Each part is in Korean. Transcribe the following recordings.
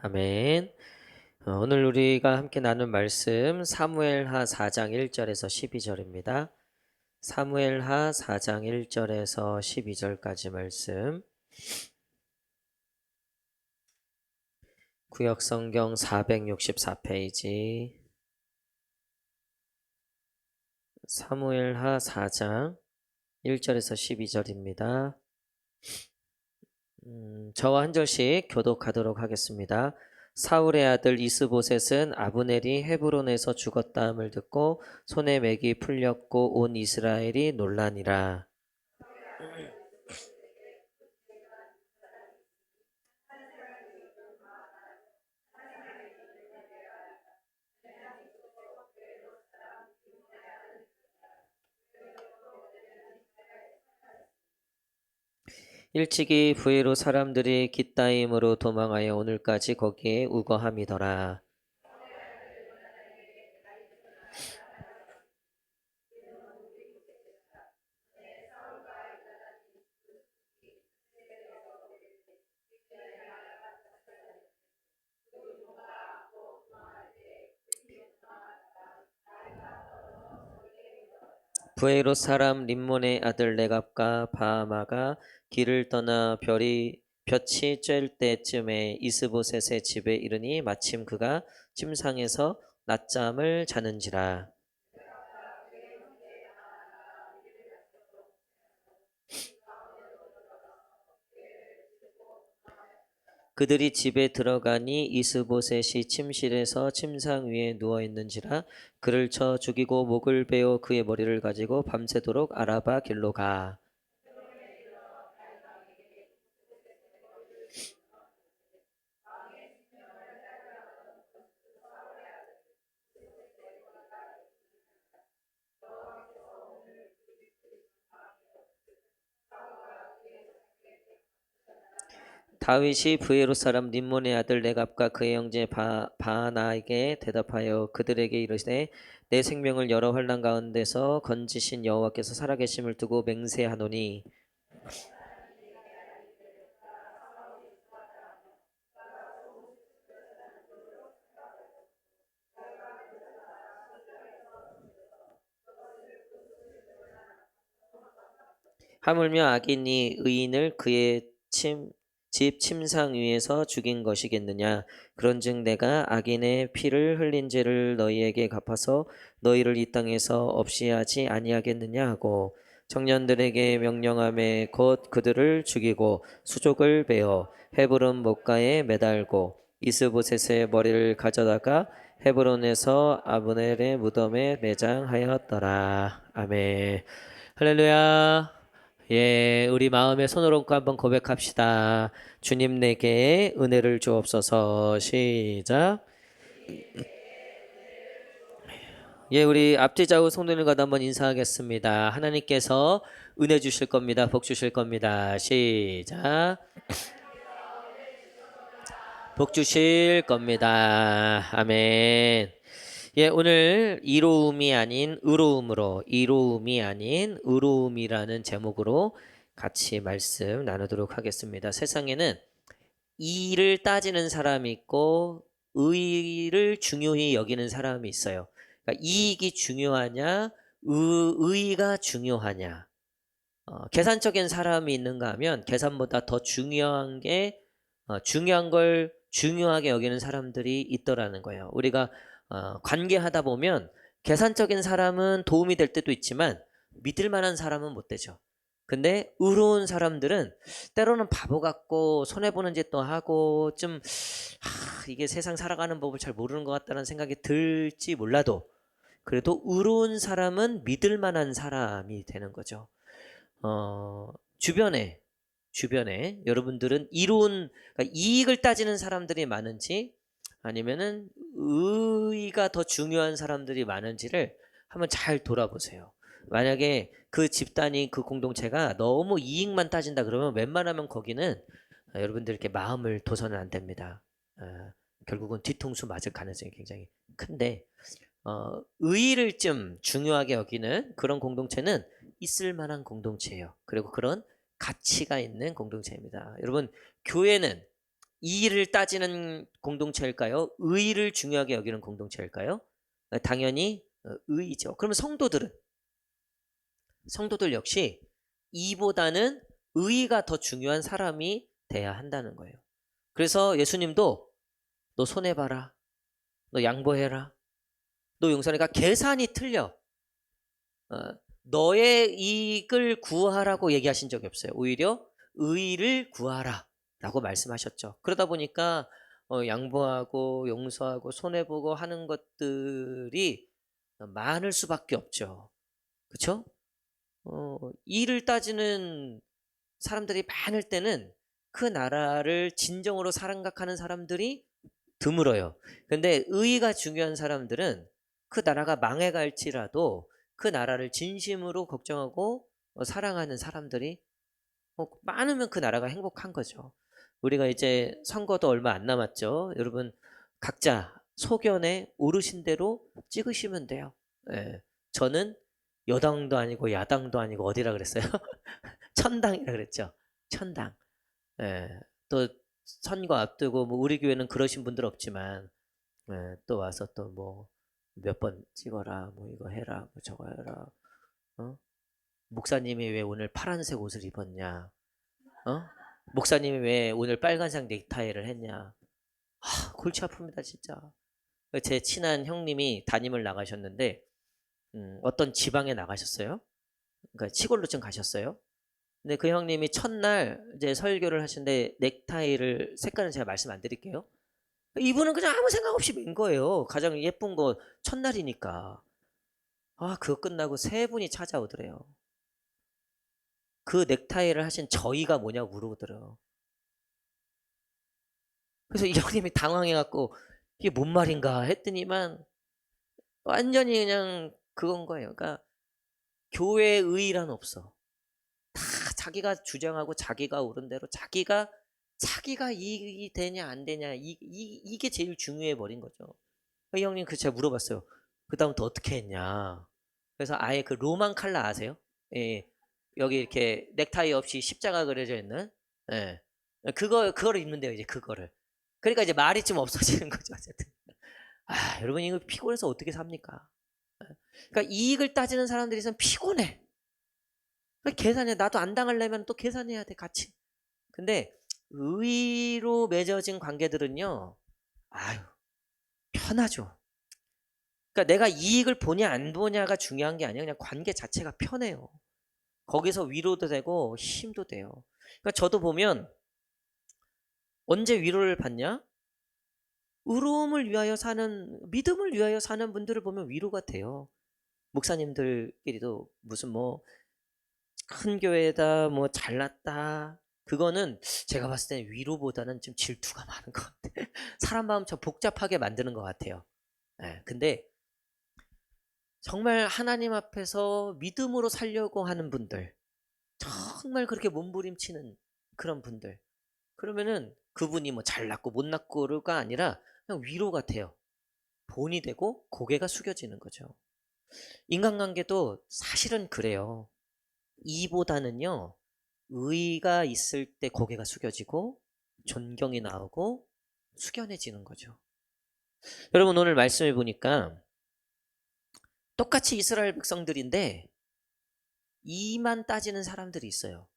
아멘. 오늘 우리가 함께 나눌 말씀 사무엘하 4장 1절에서 12절입니다. 사무엘하 4장 1절에서 12절까지 말씀. 구역성경 464페이지. 사무엘하 4장 1절에서 12절입니다. 저와 한 절씩 교독하도록 하겠습니다. 사울의 아들 이스보셋은 아브넬이 헤브론에서 죽었다함을 듣고 손에 맥이 풀렸고 온 이스라엘이 놀라니라. 일찍이 부위로 사람들이 깃다임으로 도망하여 오늘까지 거기에 우거함이더라. 부에롯 사람 림몬의 아들 레갑과 바하마가 길을 떠나 볕이 쬐을 때쯤에 이스보셋의 집에 이르니 마침 그가 침상에서 낮잠을 자는지라. 그들이 집에 들어가니 이스보셋이 침실에서 침상 위에 누워 있는지라. 그를 쳐 죽이고 목을 베어 그의 머리를 가지고 밤새도록 아라바 길로 가. 다윗이 브에롯 사람 림몬의 아들 레갑과 그의 형제 바하나에게 대답하여 그들에게 이르시되 내 생명을 여러 환난 가운데서 건지신 여호와께서 살아계심을 두고 맹세하노니 하물며 악인이 의인을 그의 집 침상 위에서 죽인 것이겠느냐. 그런즉 내가 악인의 피를 흘린 죄를 너희에게 갚아서 너희를 이 땅에서 없이 하지 아니하겠느냐 하고 청년들에게 명령하매 곧 그들을 죽이고 수족을 베어 헤브론 목가에 매달고 이스보셋의 머리를 가져다가 헤브론에서 아브넬의 무덤에 매장하였더라. 아멘. 할렐루야. 예, 우리 마음의 손을 얹고 한번 고백합시다. 주님 내게 은혜를 주옵소서. 시작. 예, 우리 앞뒤 좌우 손을 가다 한번 인사하겠습니다. 하나님께서 은혜 주실 겁니다. 복 주실 겁니다. 시작. 복 주실 겁니다. 아멘. 예, 오늘 이로움이 아닌 의로움으로, 이로움이 아닌 의로움이라는 제목으로 같이 말씀 나누도록 하겠습니다. 세상에는 이를 따지는 사람이 있고 의를 중요히 여기는 사람이 있어요. 그러니까 이익이 중요하냐, 의의가 중요하냐. 계산적인 사람이 있는가 하면 계산보다 더 중요한 중요한 걸 중요하게 여기는 사람들이 있더라는 거예요. 우리가 관계하다 보면 계산적인 사람은 도움이 될 때도 있지만 믿을 만한 사람은 못 되죠. 근데 의로운 사람들은 때로는 바보 같고 손해보는 짓도 하고 좀 이게 세상 살아가는 법을 잘 모르는 것 같다는 생각이 들지 몰라도 그래도 의로운 사람은 믿을 만한 사람이 되는 거죠. 주변에 여러분들은 그러니까 이익을 따지는 사람들이 많은지 아니면은 의의가 더 중요한 사람들이 많은지를 한번 잘 돌아보세요. 만약에 그 집단이 그 공동체가 너무 이익만 따진다 그러면 웬만하면 거기는 여러분들 이렇게 마음을 둬서는 안 됩니다. 결국은 뒤통수 맞을 가능성이 굉장히 큰데 의의를 좀 중요하게 여기는 그런 공동체는 있을 만한 공동체예요. 그리고 그런 가치가 있는 공동체입니다. 여러분, 교회는 이를 따지는 공동체일까요? 의를 중요하게 여기는 공동체일까요? 당연히 의이죠. 그러면 성도들 역시 이보다는 의가 더 중요한 사람이 돼야 한다는 거예요. 그래서 예수님도 너 손해봐라, 너 양보해라, 너 용서해가 계산이 틀려. 어, 너의 이익을 구하라고 얘기하신 적이 없어요. 오히려 의를 구하라 라고 말씀하셨죠. 그러다 보니까 양보하고 용서하고 손해보고 하는 것들이 많을 수밖에 없죠. 그렇죠? 이를 따지는 사람들이 많을 때는 그 나라를 진정으로 생각하는 사람들이 드물어요. 근데 의가 중요한 사람들은 그 나라가 망해갈지라도 그 나라를 진심으로 걱정하고 사랑하는 사람들이 많으면 그 나라가 행복한 거죠. 우리가 이제 선거도 얼마 안 남았죠. 여러분 각자 소견에 오르신 대로 찍으시면 돼요. 예. 저는 여당도 아니고 야당도 아니고 어디라 그랬어요? 천당이라 그랬죠. 천당. 예. 또 선거 앞두고 뭐 우리 교회는 그러신 분들 없지만 또 와서 또 뭐 몇 번 찍어라, 뭐 이거 해라, 뭐 저거 해라. 어? 목사님이 왜 오늘 파란색 옷을 입었냐? 어? 목사님이 왜 오늘 빨간색 넥타이를 했냐? 골치 아픕니다, 진짜. 제 친한 형님이 담임을 나가셨는데 어떤 지방에 나가셨어요. 그러니까 시골로 좀 가셨어요. 근데 그 형님이 첫날 이제 설교를 하시는데 넥타이를 색깔은 제가 말씀 안 드릴게요. 이분은 그냥 아무 생각 없이 맨 거예요. 가장 예쁜 거 첫날이니까. 그거 끝나고 세 분이 찾아오더래요. 그 넥타이를 하신 저희가 뭐냐고 물어보더래요. 그래서 이 형님이 당황해갖고 이게 뭔 말인가 했더니만 완전히 그냥 그건 거예요. 그러니까 교회 의의란 없어. 다 자기가 주장하고 자기가 옳은 대로 자기가 이익이 되냐 안 되냐 이게 제일 중요해 버린 거죠. 이 형님 그 제가 물어봤어요. 그 다음부터 어떻게 했냐. 그래서 아예 그 로만 칼라 아세요? 예, 여기 이렇게 넥타이 없이 십자가 그려져 있는 예. 그거를 입는데요, 이제 그거를. 그러니까 이제 말이 좀 없어지는 거죠, 어쨌든. 여러분 이거 피곤해서 어떻게 삽니까? 그러니까 이익을 따지는 사람들이 있으면 피곤해. 그러니까 계산해. 나도 안 당하려면 또 계산해야 돼, 같이. 근데 의로 맺어진 관계들은요, 아유, 편하죠. 그러니까 내가 이익을 보냐 안 보냐가 중요한 게 아니라 그냥 관계 자체가 편해요. 거기서 위로도 되고 힘도 돼요. 그러니까 저도 보면 언제 위로를 받냐? 믿음을 위하여 사는 분들을 보면 위로가 돼요. 목사님들끼리도 무슨 뭐 큰 교회다, 뭐 잘났다. 그거는 제가 봤을 때는 위로보다는 좀 질투가 많은 것 같아요. 사람 마음 참 복잡하게 만드는 것 같아요. 근데 정말 하나님 앞에서 믿음으로 살려고 하는 분들, 정말 그렇게 몸부림치는 그런 분들, 그러면은 그분이 뭐 잘났고 못났고가 아니라 그냥 위로 같아요. 본이 되고 고개가 숙여지는 거죠. 인간관계도 사실은 그래요. 이보다는요, 의가 있을 때 고개가 숙여지고 존경이 나오고 숙연해지는 거죠. 여러분 오늘 말씀해 보니까 똑같이 이스라엘 백성들인데 이만 따지는 사람들이 있어요.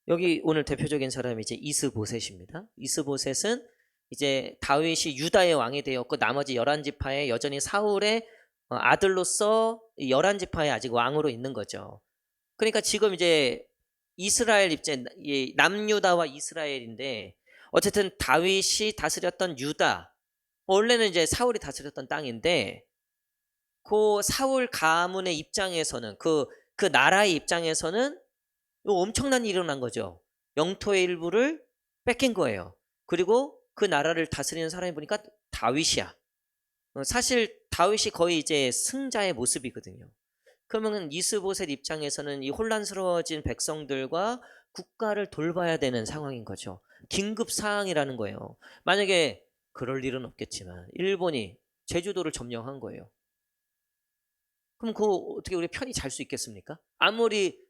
여기 오늘 대표적인 사람이 이제 이스보셋입니다. 이스보셋은 이제 다윗이 유다의 왕이 되었고 나머지 11지파에 여전히 사울의 아들로서 11지파에 아직 왕으로 있는 거죠. 그러니까 지금 이제 이스라엘 입장, 남유다와 이스라엘인데 어쨌든 다윗이 다스렸던 유다, 원래는 이제 사울이 다스렸던 땅인데 그 사울 가문의 입장에서는 그 나라의 입장에서는 엄청난 일이 일어난 거죠. 영토의 일부를 뺏긴 거예요. 그리고 그 나라를 다스리는 사람이 보니까 다윗이야. 사실 다윗이 거의 이제 승자의 모습이거든요. 그러면 이스보셋 입장에서는 이 혼란스러워진 백성들과 국가를 돌봐야 되는 상황인 거죠. 긴급 사항이라는 거예요. 만약에 그럴 일은 없겠지만 일본이 제주도를 점령한 거예요. 그럼 그거 어떻게 우리 편히 잘 수 있겠습니까? 아무리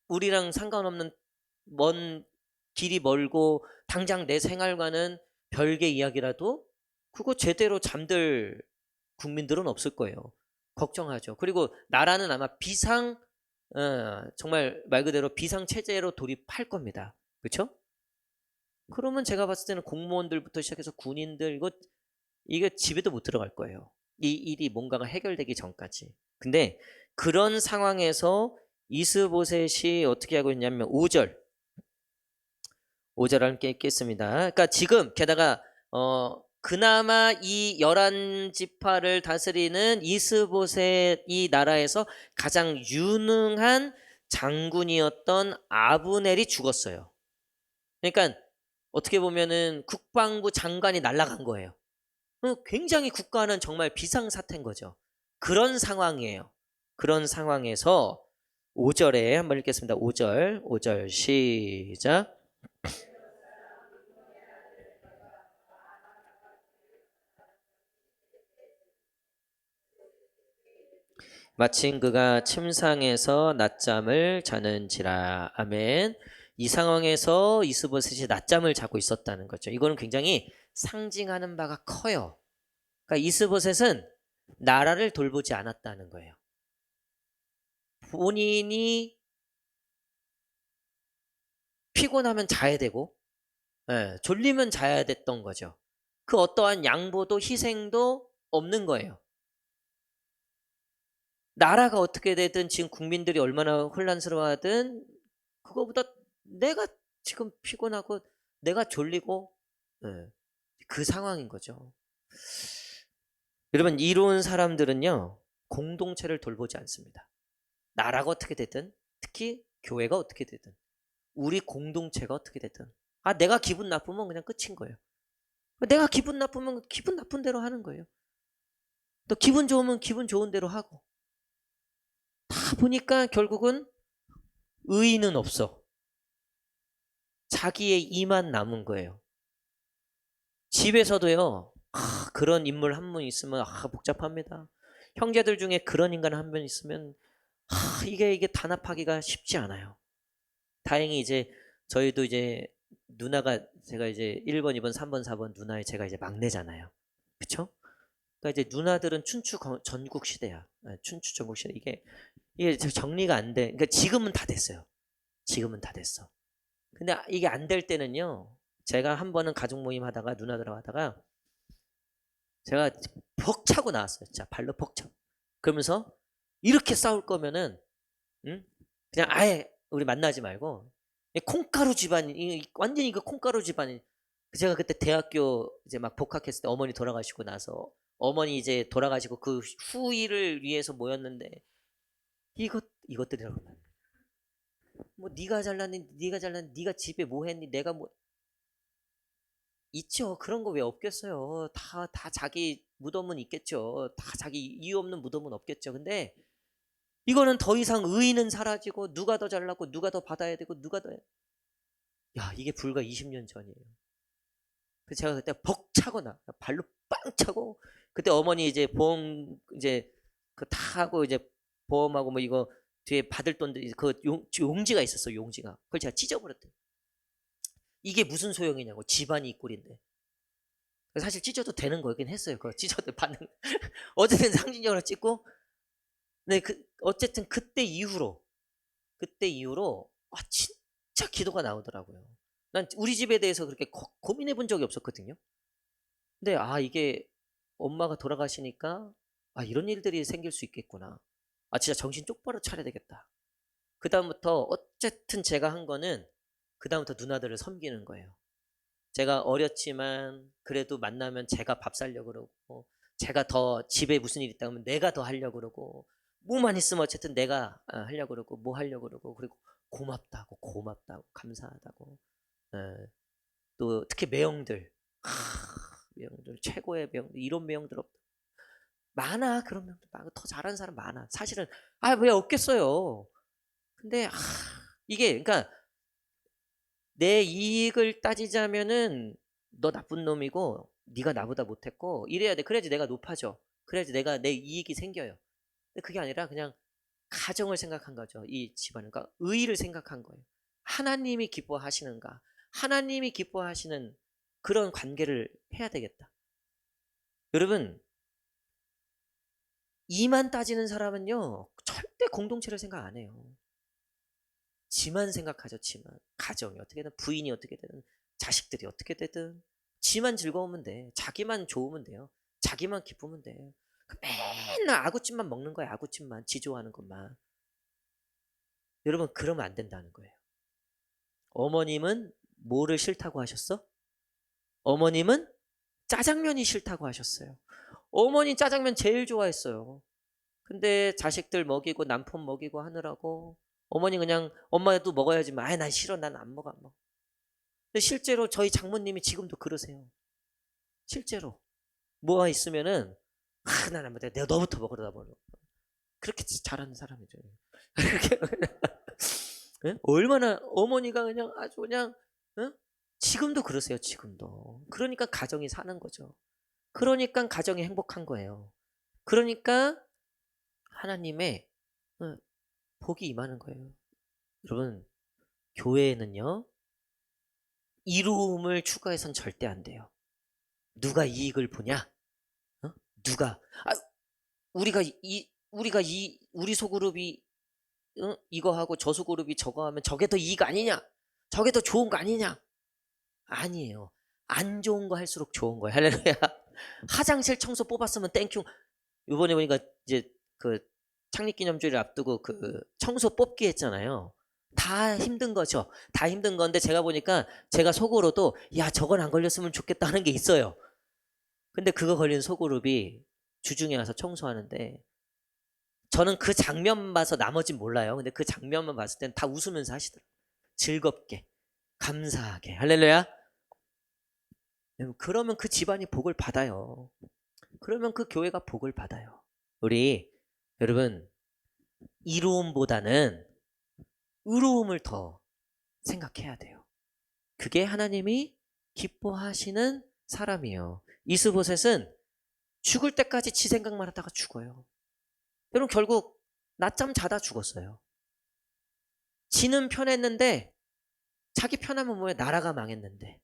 우리랑 상관없는 먼 길이 멀고 당장 내 생활과는 별개 이야기라도 그거 제대로 잠들 국민들은 없을 거예요. 걱정하죠. 그리고 나라는 아마 정말 말 그대로 비상체제로 돌입할 겁니다. 그렇죠? 그러면 제가 봤을 때는 공무원들부터 시작해서 군인들 이게 집에도 못 들어갈 거예요. 이 일이 뭔가가 해결되기 전까지. 근데 그런 상황에서 이스보셋이 어떻게 하고 있냐면 5절 함께 읽겠습니다. 그러니까 지금 게다가 그나마 이 11지파를 다스리는 이스보셋 이 나라에서 가장 유능한 장군이었던 아브넬이 죽었어요. 그러니까 어떻게 보면은 국방부 장관이 날아간 거예요. 굉장히 국가는 정말 비상사태인 거죠. 그런 상황이에요. 그런 상황에서 5절에 한번 읽겠습니다. 5절 시작. 마침 그가 침상에서 낮잠을 자는지라. 아멘. 이 상황에서 이스보셋이 낮잠을 자고 있었다는 거죠. 이거는 굉장히 상징하는 바가 커요. 그러니까 이스보셋은 나라를 돌보지 않았다는 거예요. 본인이 피곤하면 자야 되고, 졸리면 자야 됐던 거죠. 그 어떠한 양보도 희생도 없는 거예요. 나라가 어떻게 되든 지금 국민들이 얼마나 혼란스러워하든 그거보다 내가 지금 피곤하고 내가 졸리고 그 상황인 거죠. 여러분 이로운 사람들은요 공동체를 돌보지 않습니다. 나라가 어떻게 되든 특히 교회가 어떻게 되든 우리 공동체가 어떻게 되든 내가 기분 나쁘면 그냥 끝인 거예요. 내가 기분 나쁘면 기분 나쁜 대로 하는 거예요. 또 기분 좋으면 기분 좋은 대로 하고 다 보니까 결국은 의의는 없어. 자기의 이만 남은 거예요. 집에서도요. 그런 인물 한 분 있으면 복잡합니다. 형제들 중에 그런 인간 한 분 있으면 이게 단합하기가 쉽지 않아요. 다행히 이제 저희도 이제 누나가 제가 이제 1번, 2번, 3번, 4번 누나의 제가 이제 막내잖아요. 그쵸? 그러니까 이제 누나들은 춘추 전국 시대야. 춘추 전국 시대. 이게 정리가 안 돼. 그러니까 지금은 다 됐어요. 지금은 다 됐어. 근데 이게 안 될 때는요. 제가 한 번은 가족 모임 하다가 누나들하고 하다가 제가 벅차고 나왔어요. 진짜 발로 벅차고. 그러면서 이렇게 싸울 거면은 그냥 아예 우리 만나지 말고 콩가루 집안이 완전히 그 콩가루 집안이 제가 그때 대학교 이제 막 복학했을 때 어머니 돌아가시고 나서 어머니 이제 돌아가시고 그 후일을 위해서 모였는데 이것들이라고 뭐 네가 잘났니 네가 집에 뭐 했니 내가 뭐 있죠. 그런 거 왜 없겠어요. 다 자기 무덤은 있겠죠. 다 자기 이유 없는 무덤은 없겠죠. 근데 이거는 더 이상 의의는 사라지고 누가 더 잘났고 누가 더 받아야 되고 이게 불과 20년 전이에요. 그래서 제가 그때 벅차거나 발로 빵 차고 그때 어머니 이제 보험 이제 그 다 하고 이제 보험하고 뭐 이거 뒤에 받을 돈들 그 용지가 있었어. 용지가 그걸 제가 찢어버렸대. 이게 무슨 소용이냐고. 집안이 이 꼴인데. 사실 찢어도 되는 거긴 했어요. 그거 찢어도 받는 어쨌든 상징적으로 찍고 네, 어쨌든 그때 이후로 진짜 기도가 나오더라고요. 난 우리 집에 대해서 그렇게 고민해 본 적이 없었거든요. 근데 이게 엄마가 돌아가시니까 이런 일들이 생길 수 있겠구나. 진짜 정신 똑바로 차려야 되겠다. 그다음부터 어쨌든 제가 한 거는 그다음부터 누나들을 섬기는 거예요. 제가 어렸지만 그래도 만나면 제가 밥 사려고 그러고 제가 더 집에 무슨 일 있다 하면 내가 더 하려고 그러고 뭐만 있으면 어쨌든 내가 하려고 그러고 뭐 하려고 그러고 그리고 고맙다고 감사하다고 또 특히 매형들 매형들 최고의 매형들 이런 매형들 없다 많아. 그런 매형들 많아. 더 잘하는 사람 많아. 사실은 왜 없겠어요. 근데 이게 그러니까 내 이익을 따지자면은 너 나쁜 놈이고 네가 나보다 못했고 이래야 돼. 그래야지 내가 높아져. 그래야지 내 이익이 생겨요. 근데 그게 아니라 그냥 가정을 생각한 거죠. 이 집안은. 그러니까 의의를 생각한 거예요. 하나님이 기뻐하시는가? 하나님이 기뻐하시는 그런 관계를 해야 되겠다. 여러분, 이만 따지는 사람은요 절대 공동체를 생각 안 해요. 지만 생각하죠. 지만. 가정이 어떻게 되든, 부인이 어떻게 되든, 자식들이 어떻게 되든 지만 즐거우면 돼. 자기만 좋으면 돼요. 자기만 기쁘면 돼. 맨날 아구찜만 먹는 거야. 아구찜만. 지 좋아하는 것만. 여러분, 그러면 안 된다는 거예요. 어머님은 뭐를 싫다고 하셨어? 어머님은 짜장면이 싫다고 하셨어요. 어머니 짜장면 제일 좋아했어요. 근데 자식들 먹이고 남편 먹이고 하느라고 어머니 그냥 엄마도 먹어야지만 난 싫어, 난 안 먹어, 안 먹어. 근데 실제로 저희 장모님이 지금도 그러세요. 실제로 뭐가 있으면은 난 안 먹어, 내가 너부터 먹으려다 보니 그렇게 잘하는 사람이죠. 예? 얼마나 어머니가 그냥 아주 그냥 지금도 그러세요. 지금도. 그러니까 가정이 사는 거죠. 그러니까 가정이 행복한 거예요. 그러니까 하나님의 복이 임하는 거예요. 여러분, 교회에는요 이로움을 추구해선 절대 안 돼요. 누가 이익을 보냐? 누가 우리 소그룹이 이거 하고 저 소그룹이 저거 하면 저게 더 이익 아니냐? 저게 더 좋은 거 아니냐? 아니에요. 안 좋은 거 할수록 좋은 거예요. 할렐루야. 화장실 청소 뽑았으면 땡큐. 이번에 보니까 이제 그 창립기념주의를 앞두고 그 청소 뽑기 했잖아요. 다 힘든 거죠. 다 힘든 건데 제가 보니까 제가 속으로도 야 저건 안 걸렸으면 좋겠다 하는 게 있어요. 근데 그거 걸린 소그룹이 주중에 와서 청소하는데 저는 그 장면만 봐서 나머진 몰라요. 근데 그 장면만 봤을 땐 다 웃으면서 하시더라고요. 즐겁게 감사하게. 할렐루야. 그러면 그 집안이 복을 받아요. 그러면 그 교회가 복을 받아요. 우리 여러분 이로움보다는 의로움을 더 생각해야 돼요. 그게 하나님이 기뻐하시는 사람이에요. 이스보셋은 죽을 때까지 지 생각만 하다가 죽어요. 여러분 결국 낮잠 자다 죽었어요. 지는 편했는데 자기 편하면 뭐해? 나라가 망했는데.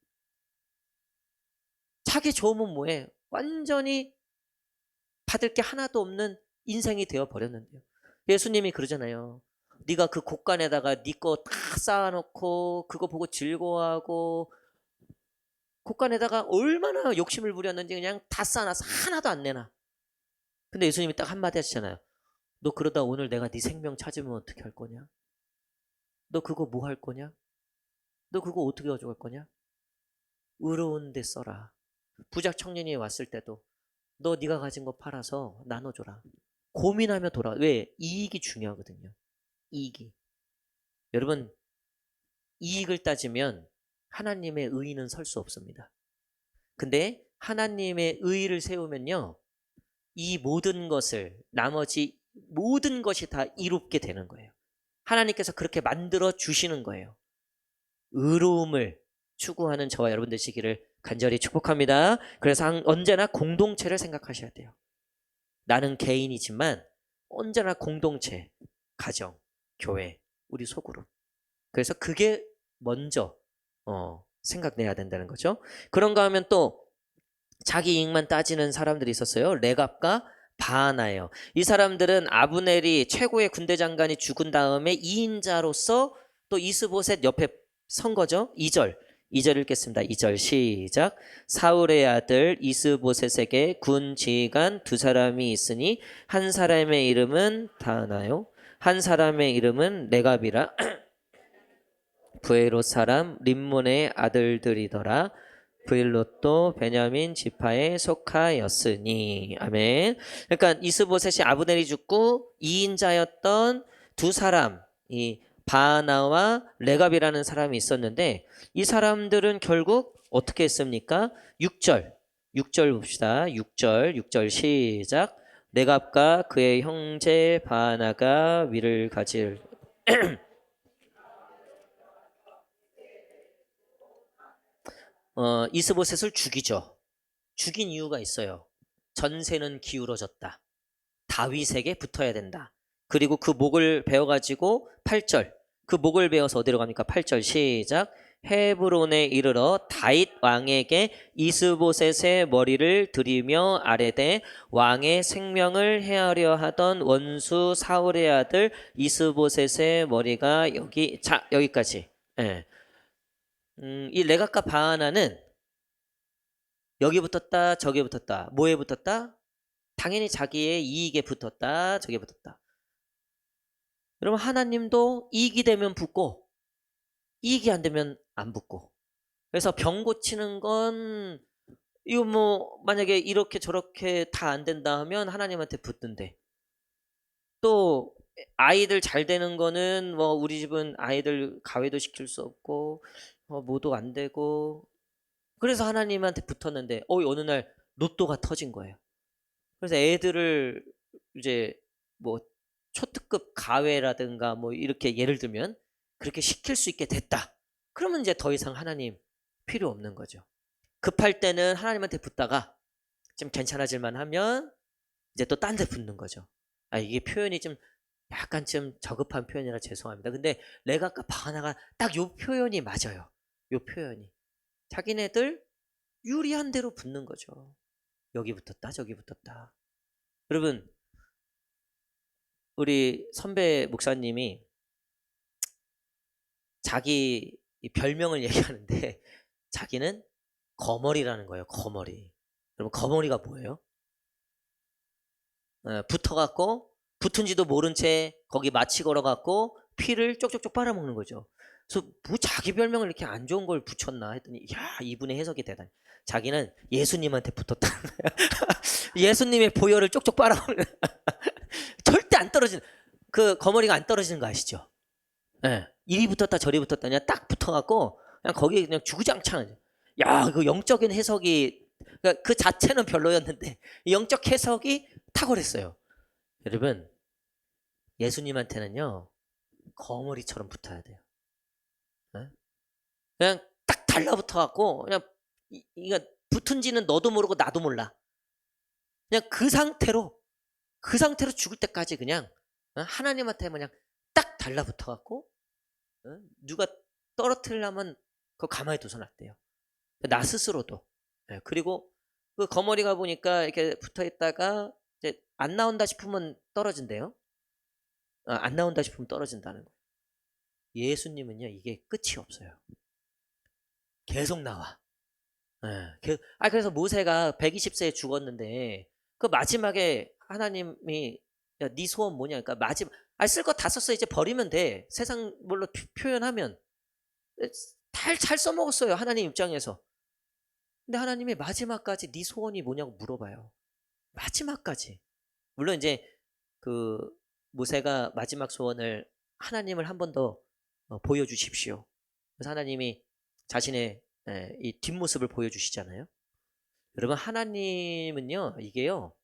자기 좋으면 뭐해? 완전히 받을 게 하나도 없는 인생이 되어버렸는데요. 예수님이 그러잖아요. 네가 그 곳간에다가 네 거 다 쌓아놓고 그거 보고 즐거워하고 곳간에다가 얼마나 욕심을 부렸는지 그냥 다 쌓아놔서 하나도 안 내놔. 근데 예수님이 딱 한마디 하시잖아요. 너 그러다 오늘 내가 네 생명 찾으면 어떻게 할 거냐? 너 그거 뭐 할 거냐? 너 그거 어떻게 가져갈 거냐? 의로운 데 써라. 부자 청년이 왔을 때도 너 네가 가진 거 팔아서 나눠줘라. 고민하며 돌아. 왜? 이익이 중요하거든요. 이익이. 여러분 이익을 따지면 하나님의 의의는 설 수 없습니다. 근데 하나님의 의의를 세우면요 이 모든 것을 나머지 모든 것이 다 이롭게 되는 거예요. 하나님께서 그렇게 만들어 주시는 거예요. 의로움을 추구하는 저와 여러분 되시기를 간절히 축복합니다. 그래서 언제나 공동체를 생각하셔야 돼요. 나는 개인이지만 언제나 공동체, 가정, 교회, 우리 소그룹. 그래서 그게 먼저 생각내야 된다는 거죠. 그런가 하면 또 자기 이익만 따지는 사람들이 있었어요. 레갑과 바하나예요. 이 사람들은 아브넬이 최고의 군대 장관이 죽은 다음에 2인자로서 또 이스보셋 옆에 선 거죠. 2절 읽겠습니다. 2절 시작. 사울의 아들 이스보셋에게 군 지휘관 두 사람이 있으니 한 사람의 이름은 바하나요, 한 사람의 이름은 레갑이라 브엘롯 사람 림몬의 아들들이더라. 브엘롯도 베냐민 지파에 속하였으니. 아멘. 그러니까 이스보셋이 아브넬이 죽고 2인자였던 두 사람, 이 바하나와 레갑이라는 사람이 있었는데 이 사람들은 결국 어떻게 했습니까? 6절 봅시다. 6절 시작. 레갑과 그의 형제 바하나가 위를 가질 이스보셋을 죽이죠. 죽인 이유가 있어요. 전세는 기울어졌다. 다윗에게 붙어야 된다. 그리고 그 목을 베어가지고 8절. 그 목을 베어서 어디로 갑니까? 8절 시작. 헤브론에 이르러 다윗 왕에게 이스보셋의 머리를 들이며 아뢰되 왕의 생명을 해하려 하던 원수 사울의 아들 이스보셋의 머리가 여기. 자, 여기까지. 예. 이 레갑과 바하나는 여기 붙었다 저기 붙었다. 뭐에 붙었다? 당연히 자기의 이익에 붙었다 저기에 붙었다. 여러분, 하나님도 이익이 되면 붙고 이익이 안 되면 안 붙고. 그래서 병 고치는 건 이거 뭐 만약에 이렇게 저렇게 다 안 된다 하면 하나님한테 붙는데, 또 아이들 잘 되는 거는 뭐 우리 집은 아이들 가외도 시킬 수 없고 뭐도 안 되고, 그래서 하나님한테 붙었는데 어느 날 로또가 터진 거예요. 그래서 애들을 이제 뭐 초특급 가외라든가 뭐 이렇게 예를 들면 그렇게 시킬 수 있게 됐다. 그러면 이제 더 이상 하나님 필요 없는 거죠. 급할 때는 하나님한테 붙다가 좀 괜찮아질만 하면 이제 또 딴 데 붙는 거죠. 이게 표현이 좀 약간 좀 저급한 표현이라 죄송합니다. 근데 레갑과 바하나가 딱 요 표현이 맞아요. 요 표현이. 자기네들 유리한 대로 붙는 거죠. 여기 붙었다 저기 붙었다. 여러분, 우리 선배 목사님이 자기 별명을 얘기하는데 자기는 거머리라는 거예요. 거머리. 여러분, 거머리가 뭐예요? 붙어갖고 붙은지도 모른 채 거기 마취 걸어갖고 피를 쪽쪽쪽 빨아먹는 거죠. 그래서 뭐 자기 별명을 이렇게 안 좋은 걸 붙였나 했더니 야, 이분의 해석이 대단해. 자기는 예수님한테 붙었다. 예수님의 보혈을 쪽쪽 빨아먹는. 절대 안 떨어지는, 그 거머리가 안 떨어지는 거 아시죠? 예. 이리 붙었다 저리 붙었다 그냥 딱 붙어갖고 그냥 거기에 그냥 주구장창. 야, 그 영적인 해석이, 그러니까 그 자체는 별로였는데 영적 해석이 탁월했어요. 여러분, 예수님한테는요 거머리처럼 붙어야 돼요. 예? 그냥 딱 달라붙어갖고 그냥 이거 붙은지는 너도 모르고 나도 몰라. 그냥 그 상태로 죽을 때까지 그냥 하나님한테 그냥 딱 달라붙어갖고 누가 떨어뜨리려면 그거 가만히 두선 안 돼요. 나 스스로도. 그리고 그 거머리가 보니까 이렇게 붙어 있다가 이제 안 나온다 싶으면 떨어진대요. 안 나온다 싶으면 떨어진다는 거예요. 예수님은요 이게 끝이 없어요. 계속 나와. 그래서 모세가 120세에 죽었는데 그 마지막에 하나님이 야, 네 소원 뭐냐? 그러니까 마지막 쓸 거 다 썼어 이제 버리면 돼. 세상 뭘로 표현하면 잘 써먹었어요 하나님 입장에서. 근데 하나님이 마지막까지 네 소원이 뭐냐고 물어봐요. 마지막까지. 물론 이제 그 모세가 마지막 소원을 하나님을 한 번 더 보여주십시오. 그래서 하나님이 자신의 이 뒷모습을 보여주시잖아요. 여러분, 하나님은요 이게요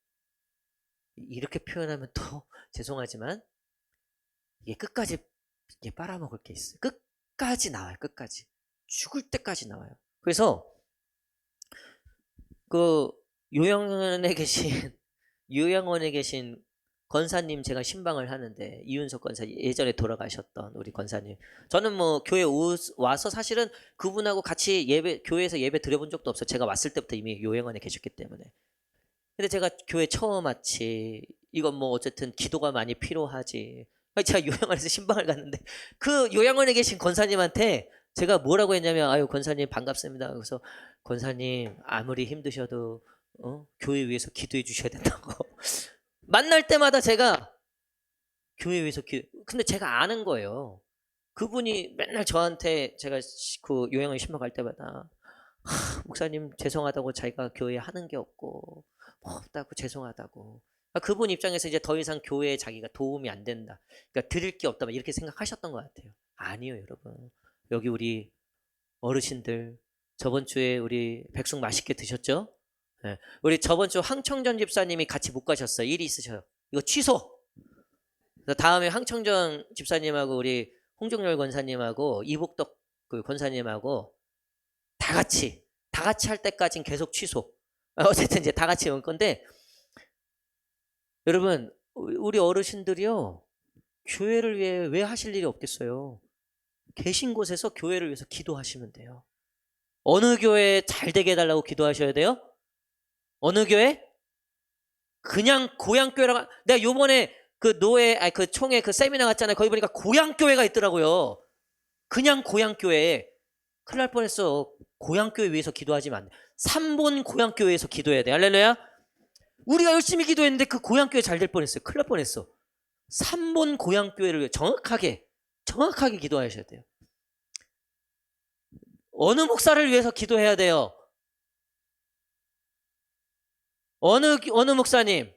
이렇게 표현하면 또 죄송하지만 이게 끝까지 이게 빨아먹을 게 있어요. 끝까지 나와요. 끝까지. 죽을 때까지 나와요. 그래서 그 요양원에 계신 권사님 제가 신방을 하는데, 이윤석 권사, 예전에 돌아가셨던 우리 권사님, 저는 뭐 교회 와서 사실은 그분하고 같이 교회에서 예배 드려본 적도 없어요. 제가 왔을 때부터 이미 요양원에 계셨기 때문에. 근데 제가 교회 처음 왔지, 이건 뭐 어쨌든 기도가 많이 필요하지, 제가 요양원에서 신방을 갔는데 그 요양원에 계신 권사님한테 제가 뭐라고 했냐면, 아유 권사님 반갑습니다. 그래서 권사님 아무리 힘드셔도 교회 위해서 기도해 주셔야 된다고. 만날 때마다 제가 교회 위해서 근데 제가 아는 거예요. 그분이 맨날 저한테, 제가 그 요양원 신방 갈 때마다 목사님 죄송하다고, 자기가 교회에 하는 게 없고 뭐 없다고 죄송하다고. 그분 입장에서 이제 더 이상 교회에 자기가 도움이 안 된다, 그러니까 드릴 게 없다 이렇게 생각하셨던 것 같아요. 아니요 여러분, 여기 우리 어르신들 저번 주에 우리 백숙 맛있게 드셨죠? 네. 우리 저번 주 황청전 집사님이 같이 못 가셨어요. 일이 있으셔요. 이거 취소. 다음에 황청전 집사님하고 우리 홍종열 권사님하고 이복덕 그 권사님하고 다 같이 할 때까지는 계속 취소. 어쨌든 이제 다 같이 올 건데, 여러분 우리 어르신들이요 교회를 위해 왜 하실 일이 없겠어요. 계신 곳에서 교회를 위해서 기도하시면 돼요. 어느 교회 잘 되게 해달라고 기도하셔야 돼요? 어느 교회? 그냥 고향교회라고. 내가 요번에 그 그 총회 그 세미나 갔잖아요. 거기 보니까 고향교회가 있더라고요. 그냥 고향교회. 큰일 날 뻔했어. 고향교회 위해서 기도하지만 안 돼. 3본 고향교회에서 기도해야 돼. 할렐루야. 우리가 열심히 기도했는데 그 고향교회 잘 될 뻔했어요. 큰일 날 뻔했어. 3본 고향교회를 위해 정확하게 기도하셔야 돼요. 어느 목사를 위해서 기도해야 돼요? 어느 목사님?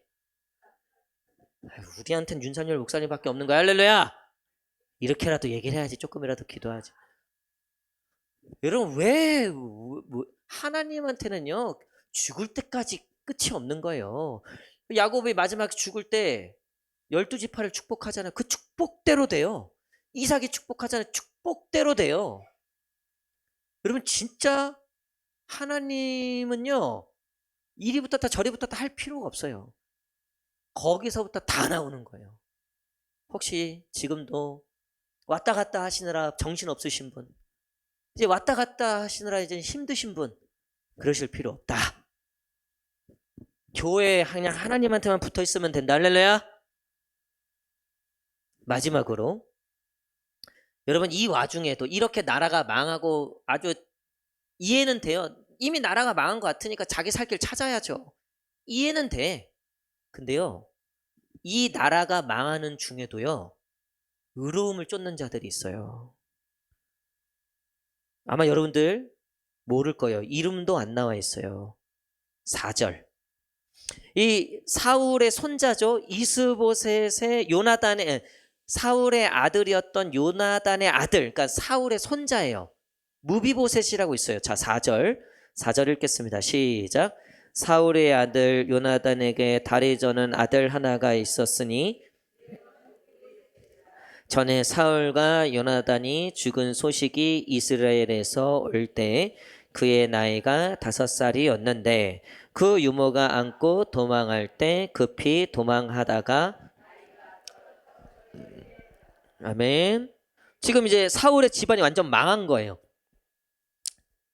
우리한테는 윤석열 목사님밖에 없는 거야. 할렐루야. 이렇게라도 얘기를 해야지. 조금이라도 기도하지. 여러분 왜 하나님한테는요 죽을 때까지 끝이 없는 거예요. 야곱이 마지막에 죽을 때 12지파를 축복하잖아요. 그 축복대로 돼요. 이삭이 축복하잖아요. 축복대로 돼요. 여러분 진짜 하나님은요 이리 붙었다 저리 붙었다 할 필요가 없어요. 거기서부터 다 나오는 거예요. 혹시 지금도 왔다 갔다 하시느라 정신 없으신 분, 이제 왔다 갔다 하시느라 이제 힘드신 분, 그러실 필요 없다. 교회에 그냥 하나님한테만 붙어 있으면 된다. 할렐루야. 마지막으로 여러분 이 와중에도 이렇게 나라가 망하고 아주 이해는 돼요. 이미 나라가 망한 것 같으니까 자기 살 길 찾아야죠. 이해는 돼. 근데요 이 나라가 망하는 중에도요 의로움을 쫓는 자들이 있어요. 아마 여러분들 모를 거예요. 이름도 안 나와 있어요. 4절. 이 사울의 손자죠. 이스보셋의 요나단의 사울의 아들이었던 요나단의 아들, 그러니까 사울의 손자예요. 무비보셋이라고 있어요. 자, 4절 읽겠습니다. 시작. 사울의 아들 요나단에게 다리 저는 아들 하나가 있었으니 전에 사울과 요나단이 죽은 소식이 이스라엘에서 올 때 그의 나이가 5살이었는데 그 유모가 안고 도망할 때 급히 도망하다가 아멘. 지금 이제 사울의 집안이 완전 망한 거예요.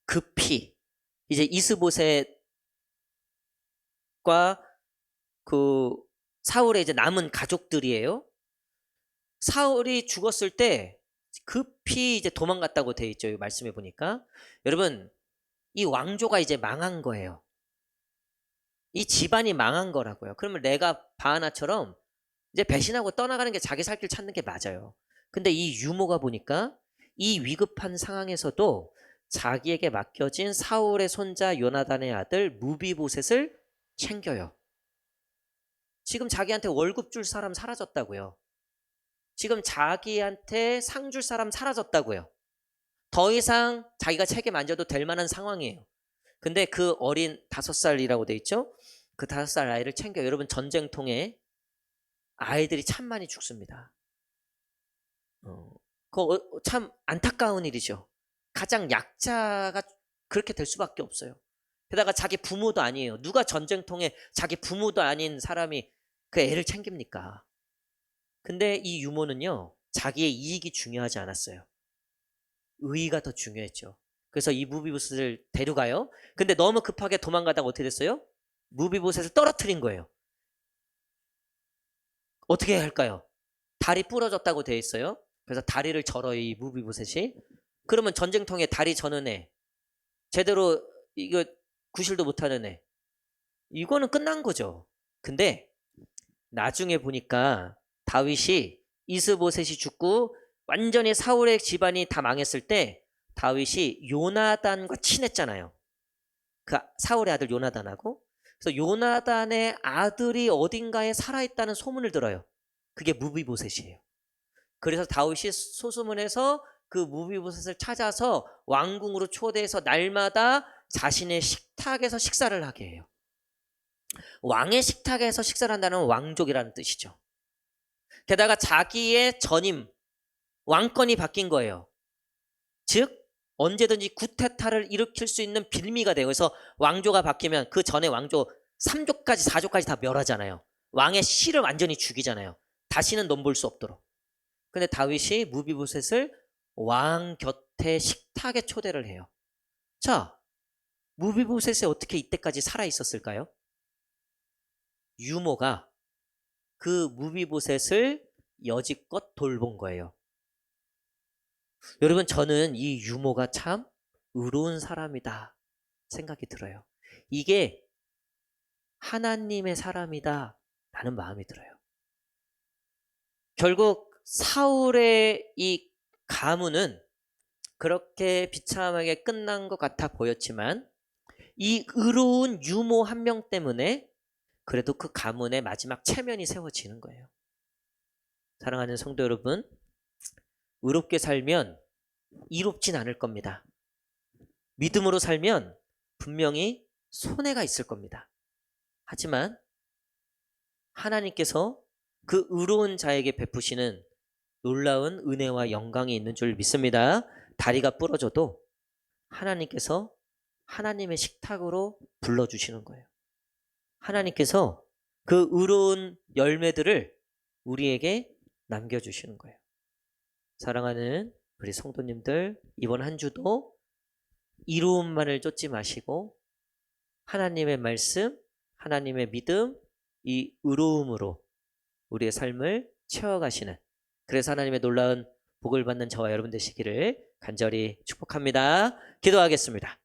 급히 이제 이스보셋과 그 사울의 이제 남은 가족들이에요. 사울이 죽었을 때 급히 이제 도망갔다고 돼 있죠. 이 말씀해 보니까. 여러분, 이 왕조가 이제 망한 거예요. 이 집안이 망한 거라고요. 그러면 레가 바하나처럼 이제 배신하고 떠나가는 게 자기 살 길 찾는 게 맞아요. 근데 이 유모가 보니까 이 위급한 상황에서도 자기에게 맡겨진 사울의 손자 요나단의 아들 무비보셋을 챙겨요. 지금 자기한테 월급 줄 사람 사라졌다고요. 지금 자기한테 상 줄 사람 사라졌다고요. 더 이상 자기가 책임 안 져도 될 만한 상황이에요. 근데 그 어린 5살이라고 돼 있죠? 그 5살 아이를 챙겨. 여러분 전쟁통에 아이들이 참 많이 죽습니다. 그거 참 안타까운 일이죠. 가장 약자가 그렇게 될 수밖에 없어요. 게다가 자기 부모도 아니에요. 누가 전쟁통에 자기 부모도 아닌 사람이 그 애를 챙깁니까? 근데 이 유모는요 자기의 이익이 중요하지 않았어요. 의의가 더 중요했죠. 그래서 이 무비보셋을 데려가요. 근데 너무 급하게 도망가다가 어떻게 됐어요? 무비보셋을 떨어뜨린 거예요. 어떻게 해야 할까요? 다리 부러졌다고 돼 있어요. 그래서 다리를 절어요, 이 무비보셋이. 그러면 전쟁통에 다리 저는 애, 제대로 이거 구실도 못하는 애, 이거는 끝난 거죠. 근데 나중에 보니까 다윗이 이스보셋이 죽고 완전히 사울의 집안이 다 망했을 때 다윗이 요나단과 친했잖아요. 그 사울의 아들 요나단하고. 그래서 요나단의 아들이 어딘가에 살아있다는 소문을 들어요. 그게 무비보셋이에요. 그래서 다윗이 소수문해서 그 무비보셋을 찾아서 왕궁으로 초대해서 날마다 자신의 식탁에서 식사를 하게 해요. 왕의 식탁에서 식사를 한다는 왕족이라는 뜻이죠. 게다가 자기의 전임, 왕권이 바뀐 거예요. 즉 언제든지 쿠데타를 일으킬 수 있는 빌미가 돼요. 그래서 왕조가 바뀌면 그 전에 왕조 3조까지 4조까지 다 멸하잖아요. 왕의 씨를 완전히 죽이잖아요. 다시는 넘볼 수 없도록. 근데 다윗이 무비보셋을 왕 곁에 식탁에 초대를 해요. 자, 무비보셋이 어떻게 이때까지 살아 있었을까요? 유모가 그 무비보셋을 여지껏 돌본 거예요. 여러분, 저는 이 유모가 참 의로운 사람이다 생각이 들어요. 이게 하나님의 사람이다 라는 마음이 들어요. 결국 사울의 이 가문은 그렇게 비참하게 끝난 것 같아 보였지만 이 의로운 유모 한 명 때문에 그래도 그 가문의 마지막 체면이 세워지는 거예요. 사랑하는 성도 여러분, 의롭게 살면 이롭진 않을 겁니다. 믿음으로 살면 분명히 손해가 있을 겁니다. 하지만 하나님께서 그 의로운 자에게 베푸시는 놀라운 은혜와 영광이 있는 줄 믿습니다. 다리가 부러져도 하나님께서 하나님의 식탁으로 불러주시는 거예요. 하나님께서 그 의로운 열매들을 우리에게 남겨주시는 거예요. 사랑하는 우리 성도님들, 이번 한 주도 이로움만을 쫓지 마시고 하나님의 말씀, 하나님의 믿음, 이 의로움으로 우리의 삶을 채워가시는, 그래서 하나님의 놀라운 복을 받는 저와 여러분 되시기를 간절히 축복합니다. 기도하겠습니다.